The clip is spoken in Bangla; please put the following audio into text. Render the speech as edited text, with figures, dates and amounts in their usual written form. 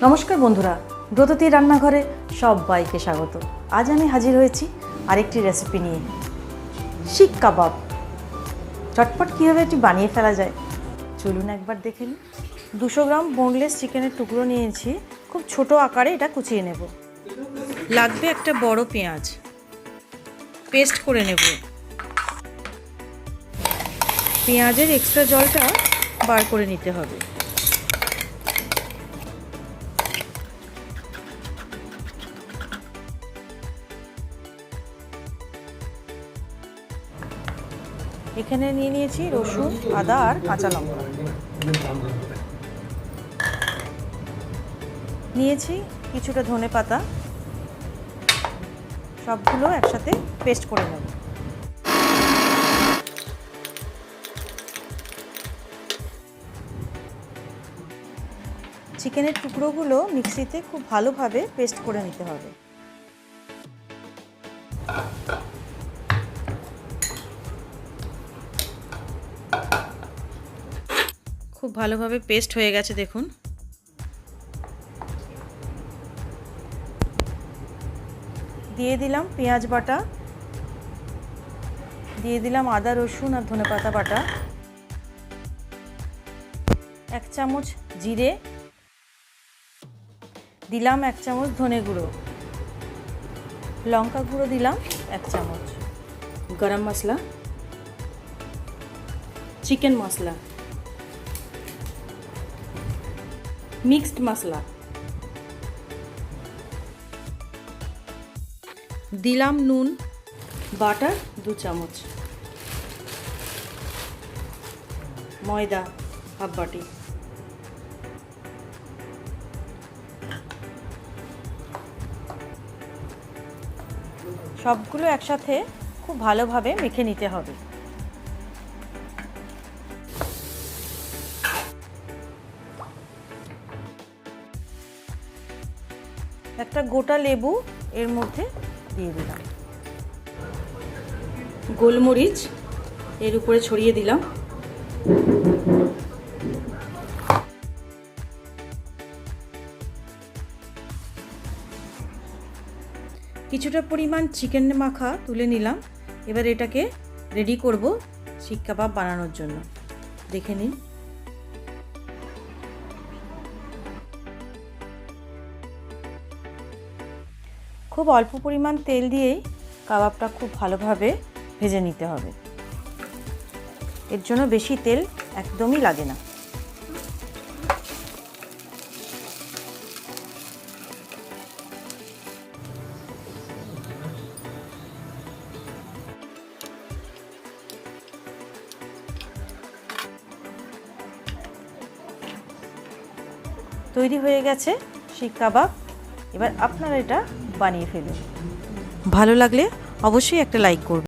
নমস্কার বন্ধুরা, ব্রততী রান্নাঘরে সবাইকে স্বাগত। আজ আমি হাজির হয়েছি আরেকটি রেসিপি নিয়ে, শিক কাবাব। চটপট কীভাবে এটি বানিয়ে ফেলা যায় চলুন একবার দেখে নিই। 200 গ্রাম বোনলেস চিকেনের টুকরো নিয়েছি, খুব ছোট আকারে এটা কুচিয়ে নেব। লাগবে একটা বড় পেঁয়াজ, পেস্ট করে নেব। পেঁয়াজের এক্সট্রা জলটা বার করে নিতে হবে। এখানে নিয়ে নিয়েছি রসুন, আদা আর কাঁচা লঙ্কা। নিয়েছি কিছুটা ধনেপাতা, সবগুলো একসাথে পেস্ট করে নেব। চিকেনের টুকরোগুলো মিক্সিতে খুব ভালোভাবে পেস্ট করে নিতে হবে। খুব ভালোভাবে পেস্ট হয়ে গেছে দেখুন। দিয়ে দিলাম পেঁয়াজ বাটা, দিয়ে দিলাম আদা রসুন আর ধনেপাতা বাটা, 1 চামচ জিরে, দিলাম 1 চামচ ধনে গুঁড়ো, লঙ্কা গুঁড়ো দিলাম 1 চামচ, গরম মশলা, চিকেন মশলা, মিক্সড মশলা, দিলাম নুন, বাটার 2 চামচ, ময়দা হাফ বাটি। সবগুলো একসাথে খুব ভালোভাবে মেখে নিতে হবে। একটা গোটা লেবু এর মধ্যে দিয়ে দিলাম, গোলমরিচ এর উপরে ছড়িয়ে দিলাম। কিছুটা পরিমাণ চিকেন মাখা তুলে নিলাম। এবার এটাকে রেডি করব শিক কাবাব বানানোর জন্য। দেখে নিন। খুব অল্প পরিমাণ তেল দিয়েই কাবাবটা খুব ভালোভাবে ভেজে নিতে হবে। এর জন্য বেশি তেল একদমই লাগে না। তৈরি হয়ে গেছে শিক কাবাব। এবার আপনারা এটা বানিয়ে ফেলুন। ভালো লাগলে অবশ্যই একটা লাইক করবেন।